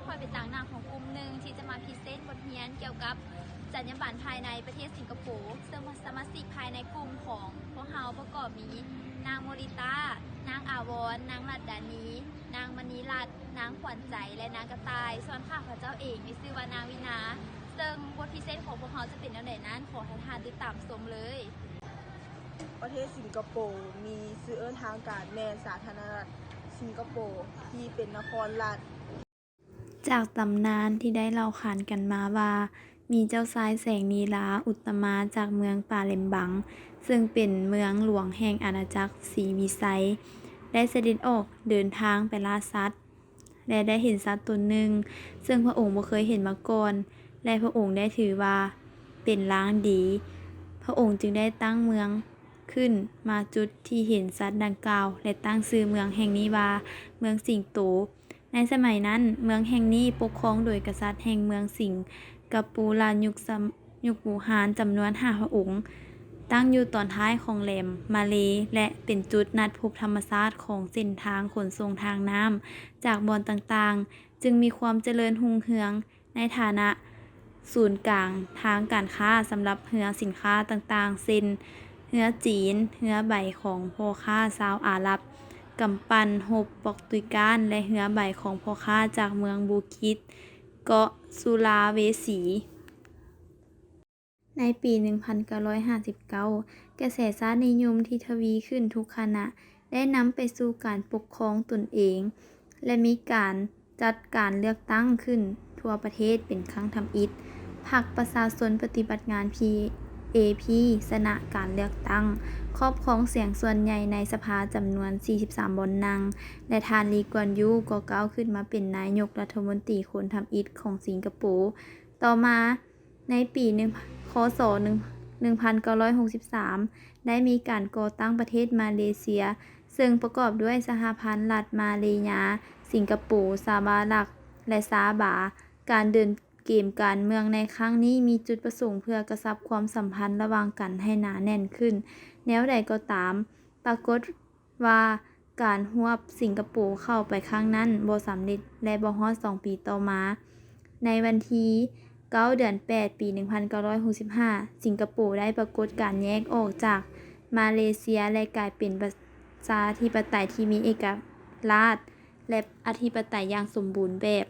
ค่อยเป็นต่างหน้าของกลุ่มหนึ่งที่จะมาพรีเซนต์บทเรียนเกี่ยวกับจรรยาบรรณภายในประเทศสิงคโปร์ซึ่งสมาชิกภายในกลุ่มของพวกเราประกอบมีนางโมริตานางอาวรนางรัตดานีนางมณีรัตน์นางขวัญใจและนางกระต่ายส่วนข้าพเจ้าเองมีชื่อว่านางวินาซึ่งบทพรีเซนต์ของพวกเราจะเป็นแนวไหนนั้นขอให้ท่านติดตามชมเลยประเทศสิงคโปร์มีชื่อทางการแม่นสาธารณรัฐสิงคโปร์ที่เป็นนครรัฐจากตำนานที่ได้เล่าขานกันมาว่ามีเจ้าชายแสงนีลาอุตตมาจากเมืองป่าเลมบังซึ่งเป็นเมืองหลวงแห่งอาณาจักรศรีวิไสได้เสด็จออกเดินทางไปล่าสัตว์และได้เห็นสัตว์ตนหนึ่งซึ่งพระองค์บ่เคยเห็นมาก่อนและพระองค์ได้ถือว่าเป็นลางดีพระองค์จึงได้ตั้งเมืองขึ้นมาจุดที่เห็นสัตว์ดังกล่าวและตั้งชื่อเมืองแห่งนี้ว่าเมืองสิงโตในสมัยนั้นเมืองแห่งนี้ปกครองโดยกษัตริย์แห่งเมืองสิงคโปร์ยุคบูฮานจำนวน5พระองค์ตั้งอยู่ตอนท้ายของแหลมมาเลและเป็นจุดนัดพบธรรมชาติของเส้นทางขนส่งทางน้ำจากบ่อนต่างๆจึงมีความเจริญรุ่งเรืองในฐานะศูนย์กลางทางการค้าสำหรับเรือสินค้าต่างๆเช่นเรือจีนเรือใบของพ่อค้าชาวอาหรับกำปั้นฮบโปรตุเกสและเรือใบของพ่อค้าจากเมืองบูคิดเกาะสุลาเวสีในปี 1959 กระแสชาตินิยมที่ทวีขึ้นทุกขณะได้นำไปสู่การปกครองตนเองและมีการจัดการเลือกตั้งขึ้นทั่วประเทศเป็นครั้งทำอิฐพรรคประชาชนปฏิบัติงาน PAP ชนะการเลือกตั้งครอบครองเสียงส่วนใหญ่ในสภาจำนวน 43 บนนั่งและท่านลีกวนยูก็ก้าวขึ้นมาเป็นนายกรัฐมนตรีคนทำอิฐของสิงคโปร์ต่อมาในปีคศ1963 ได้มีการก่อตั้งประเทศมาเลเซียซึ่งประกอบด้วยสหพันธ์รัฐมาเลยาสิงคโปร์ซาบารักและซาบาการเดินเกมการเมืองในครั้งนี้มีจุดประสงค์เพื่อกระชับความสัมพันธ์ระหว่างกันให้หนาแน่นขึ้นแนวใดก็ตามปรากฏว่าการรวบสิงคโปร์เข้าไปครั้งนั้นบ่สำเร็จและบ่ฮอด2 ปีต่อมาในวันที่9 เดือน 8 ปี 1965 สิงคโปร์ได้ปรากฏการแยกออกจากมาเลเซียและกลายเป็นประชาธิปไตยที่มีเอกราชและอธิปไตยอย่างสมบูรณ์แบบ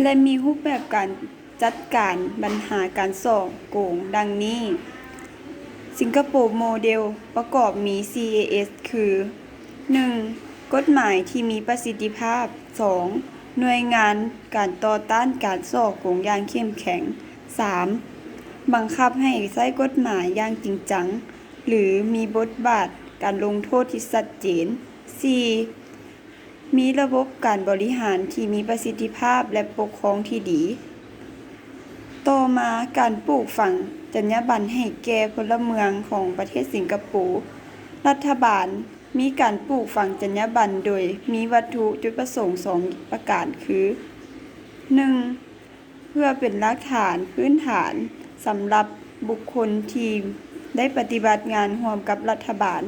และมีรูปแบบการจัดการปัญหาการฉ้อโกงดังนี้ สิงคโปร์โมเดลประกอบมี CAS คือ 1. กฎหมายที่มีประสิทธิภาพ 2. หน่วยงานการต่อต้านการฉ้อโกงอย่างเข้มแข็ง 3. บังคับให้ใช้กฎหมายอย่างจริงจังหรือมีบทบาทการลงโทษที่ชัดเจน 4. มีระบบการบริหารที่มีประสิทธิภาพและปกครองที่ดี ต่อมาการปลูกฝังจรรยาบรรณให้แก่พลเมืองของประเทศสิงคโปร์รัฐบาลมีการปลูกฝังจรรยาบรรณโดยมีวัตถุจุดประสงค์2ประการคือ 1. เพื่อเป็นรากฐานพื้นฐานสำหรับบุคคลที่ได้ปฏิบัติงานร่วมกับรัฐบาล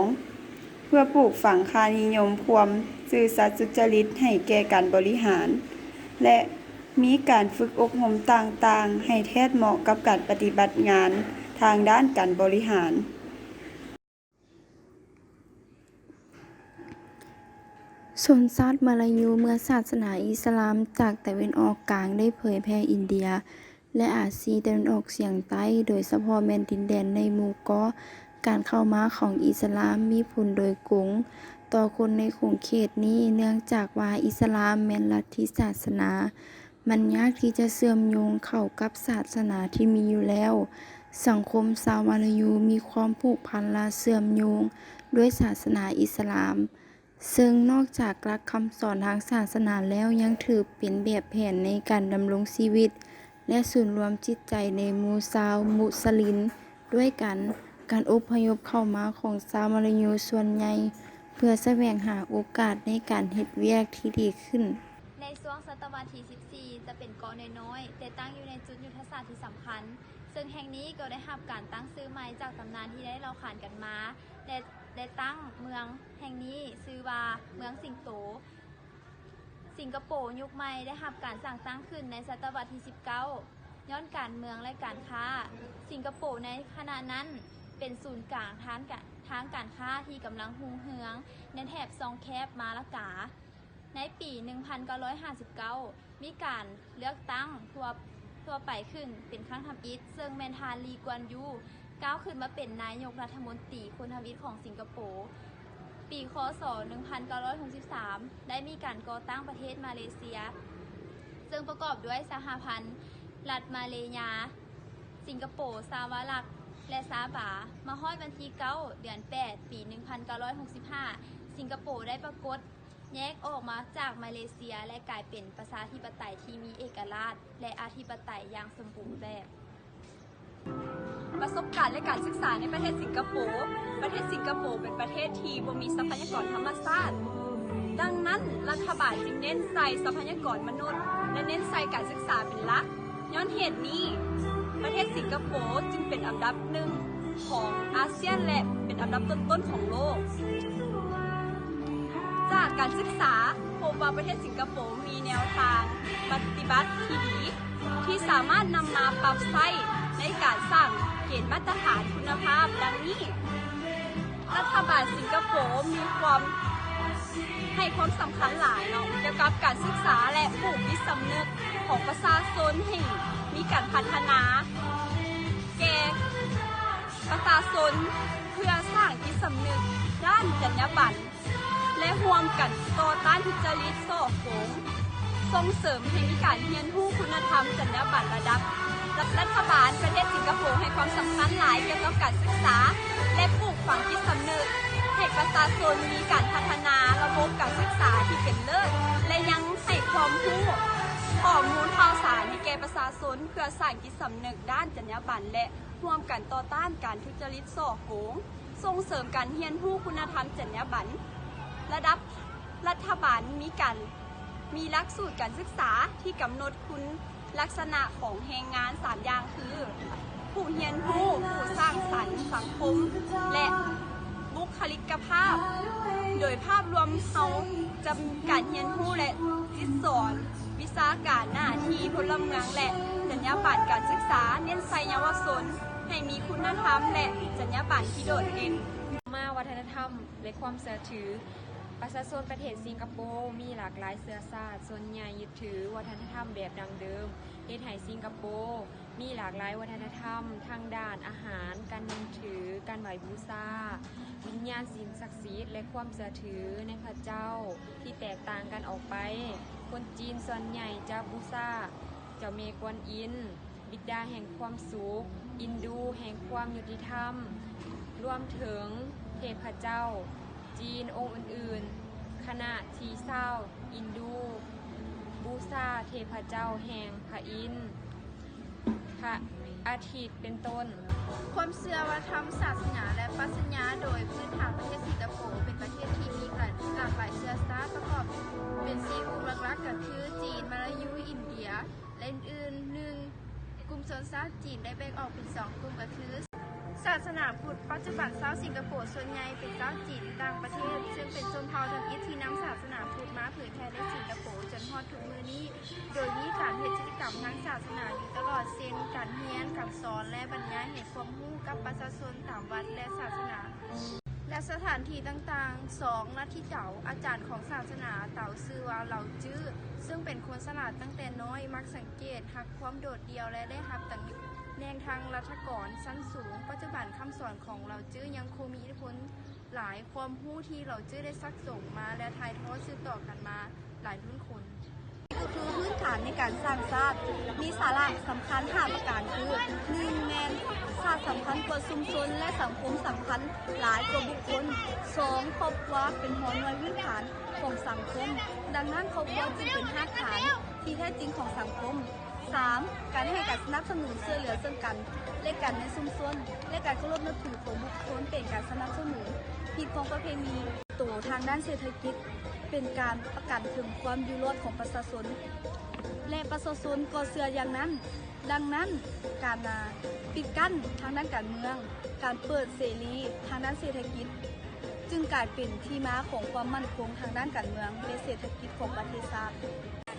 2. เพื่อปลูกฝังค่านิยมความซื่อสัตย์สุจริตให้แก่การบริหารและมีการฝึกอบรมต่างๆให้แทดเหมาะกับการปฏิบัติงานทางด้านการบริหารชนชาติมาลายูเมื่อศาสนาอิสลามจากตะวันออกกลางได้เผยแพร่อินเดียและอาซีตะวันออกเฉียงใต้โดยเฉพาะแม่นดินแดนในหมู่เกาะการเข้ามาของอิสลามมีผลโดยกงต่อคนในขงเขตนี้เนื่องจากว่าอิสลามแม่นลัทธิศาสนามันยากที่จะเชื่อมโยงเข้ากับศาสนาที่มีอยู่แล้วสังคมชาวมาลายูมีความผูกพันและเชื่อมโยงด้วยศาสนาอิสลามซึ่งนอกจากหลักคำสอนทางศาสนาแล้วยังถือเป็นแบบแผนในการดำรงชีวิตและศูนย์รวมจิตใจในหมู่ชาวมุสลิมด้วยกันการอพยพเข้ามาของชาวมาลายูส่วนใหญ่เพื่อแสวงหาโอกาสในการเฮ็ดเวียกที่ดีขึ้นในช่วงศตวรรษที่ 14 จะเป็นเกาะน้อยๆแต่ตั้งอยู่ในจุดยุทธศาสตร์ที่สำคัญซึ่งแห่งนี้ก็ได้รับการตั้งชื่อใหม่จากตำนานที่ได้เล่าขานกันมาและ ได้ตั้งเมืองแห่งนี้ชื่อว่าเมืองสิงโตสิงคโปร์ยุคใหม่ได้รับการสร้างตั้งขึ้นในศตวรรษที่ 19 ย้อนการเมืองและการค้าสิงคโปร์ในขณะนั้นเป็นศูนย์กลางทางการค้าที่กำลังรุ่งเรืองในแถบซองแคบมาละกาในปี 1959 มีการเลือกตั้งทั่วไปขึ้นเป็นครั้งทำอิฐซึ่งแมนทาลีกวนยูก้าวขึ้นมาเป็นนายกรัฐมนตรีคนทำอิฐของสิงคโปร์ปีคศ 1963 ได้มีการก่อตั้งประเทศมาเลเซียซึ่งประกอบด้วยสหพันธ์รัฐมาเลยาสิงคโปร์ซาวาลักและซาบามาฮอดวันที่ 9 เดือน 8 ปี 1965 สิงคโปร์ได้ปรากฏแยกออกมาจากมาเลเซียและกลายเป็นประชาธิปไตยที่มีเอกราชและอธิปไตยอย่างสมบูรณ์แบบ ประสบการณ์และการศึกษาในประเทศสิงคโปร์ประเทศสิงคโปร์เป็นประเทศที่บ่มีทรัพยากรธรรมชาติดังนั้นรัฐบาลจึงเน้นใส่ทรัพยากรมนุษย์และเน้นใส่การศึกษาเป็นหลักย้อนเหตุนี้ประเทศสิงคโปร์จึงเป็นอันดับหนึ่งของอาเซียนและเป็นอันดับต้นๆของโลกจากการศึกษาพบว่าประเทศสิงคโปร์มีแนวทางปฏิบัติที่ดีที่สามารถนำมาปรับใช้ในการสร้างเกณฑ์มาตรฐานคุณภาพดังนี้รัฐบาลสิงคโปร์มีความให้ความสำคัญหลายเนาะเกี่ยวกับการศึกษาและปลูกจิตสำนึกของประชาชนให้มีการพัฒนาแก่ประชาชนเพื่อสร้างจิตสำนึกด้านจรรยาบรรณและร่วมกันต่อต้านทุจริตส่อโกงส่งเสริมให้มีการเรียนรู้คุณธรรมจรรยาบรรณระดับรัฐบาลประเทศสิงคโปร์ให้ความสำคัญหลายเกี่ยวกับการศึกษาและปลูกฝังจิตสำนึกให้ประชาชนมีการพัฒนาระบบการศึกษาที่เป็นเลิศและยังให้ความรู้ข้อมูลข่าวสารให้แก่ประชาชนเพื่อสร้างจิตสำนึกด้านจรรยาบรรณและร่วมกันต่อต้านการทุจริตส่อโกงส่งเสริมการเรียนรู้คุณธรรมจรรยาบรรณระดับรัฐบาลมีหลักสูตรการศึกษาที่กำหนดคุณลักษณะของแรงงาน3อย่างคือผู้เรียนรู้ผู้สร้างสรรค์สังคมและบุคลิกภาพโดยภาพรวมเขาจะมีการเรียนรู้และจิตสอนวิชาการหน้าที่พลเมืองและจรรยาบรรณการศึกษาเน้นใส่เยาวชนให้มีคุณธรรมและจรรยาบรรณที่โดดเด่นมาวัฒนธรรมและความเชื่อถือประชาชนประเทศสิงคโปร์มีหลากหลายเชื้อชาติส่วนใหญ่ยึดถือวัฒนธรรมแบบดั้งเดิมเฮ็ดให้สิงคโปร์มีหลากหลายวัฒนธรรมทางด้านอาหารการนับถือการไหว้บูชาวิญญาณสิ่งศักดิ์สิทธิ์และความเชื่อถือในพระเจ้าที่แตกต่างกันออกไปคนจีนส่วนใหญ่จะบูชาเจ้าแม่กวนอิมบิดาแห่งความสุขอินดูแห่งความยุติธรรมรวมถึงเทพเจ้าจีนองค์อื่นๆขณะที่ชาวอินดูบูชาเทพเจ้าแห่งพระอินทร์พระอาทิตย์เป็นต้นความเชื่อวัฒนธรรมศาสนาและปรัชญาโดยพื้นฐานประเทศสิงคโปร์เป็นประเทศที่มีหลากหลายเชื้อชาติประกอบเป็น4กลุ่มหลักๆก็คือจีนมาลายูอินเดียและอื่นๆหนึ่งกลุ่มชนชาติจีนได้แบ่งออกเป็น2กลุ่มก็คือศาสนาพุทธปัจจุบันชาวสิงคโปร์ส่วนใหญ่เป็นชาวจีนต่างประเทศซึ่งเป็นชนเผ่าทำอิฐที่นำศาสนาพุทธมาเผยแพร่ในสิงคโปร์จนฮอดทุกมื้อนี้โดยมีการเฮ็ดกิจกรรมทางศาสนาอยู่ตลอดเช่นการเรียนการสอนและบรรยายให้ความรู้กับประชาชนตามวัดและศาสนาและสถานที่ต่างๆ2ลัทธิเต๋าอาจารย์ของศาสนาเต๋าชื่อว่าเหล่าจื้อซึ่งเป็นคนฉลาดตั้งแต่น้อยมักสังเกตหักความโดดเดี่ยวและได้รับตั้งแนวทางรัฐกรชั้นสูงปัจจุบันคำสอนของเหล่าจื้อยังคงมีอิทธิพลหลายความรู้ที่เหล่าจื้อได้ซักส่งมาและถ่ายทอดสืบต่อกันมาหลายรุ่นคนคือพื้นฐานในการสร้างชาติมีสาระสำคัญ5ประการคือ1แมนชาติสำคัญกว่าชุมชนและสังคมสำคัญหลายกว่าบุคคล2ครอบครัวเป็นหัวหน่วยพื้นฐานของสังคมดังนั้นครอบครัวจึงเป็นรากฐานที่แท้จริงของสังคม3การให้การสนับสนุนช่วยเหลือซึ่งกันและกันในชุมชนและการเคารพนับถือของบุคคลเป็นการสนับสนุนผิดของประเพณีตัวทางด้านเศรษฐกิจเป็นการประกันถึงความอยู่รอดของประชาชนและประชาชนก็เชื่ออย่างนั้นดังนั้นการปิดกั้นทางด้านการเมืองการเปิดเสรีทางด้านเศรษฐกิจ จึงกลายเป็นที่มาของความมั่นคงทางด้านการเมืองและเศรษฐกิจของประเทศชาติ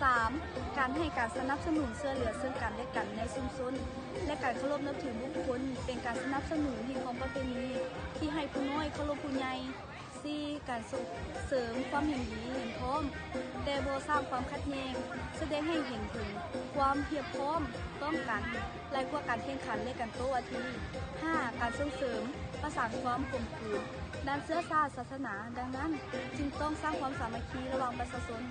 3. การให้การสนับสนุนเสื้อเหลือซึ่งกันและกันในชุมชนและการเคารพนับถือบุคคลเป็นการสนับสนุนที่ของประเพณีที่ให้ผู้น้อยเคารพผู้ใหญ่ 4. การส่งเสริมความเห็นดีเห็นพร้อมแต่บ่สร้างความขัดแย้งแสดงให้เห็นถึงความเพียบพร้อมต้องกันและกว่าการแข่งขันและการโต้วาที 5. การส่งเสริมประสานความกลมกลืนด้านเชื้อชาติศาสนาดังนั้นจึงต้องสร้างความสามัคคีระหว่างประชาชน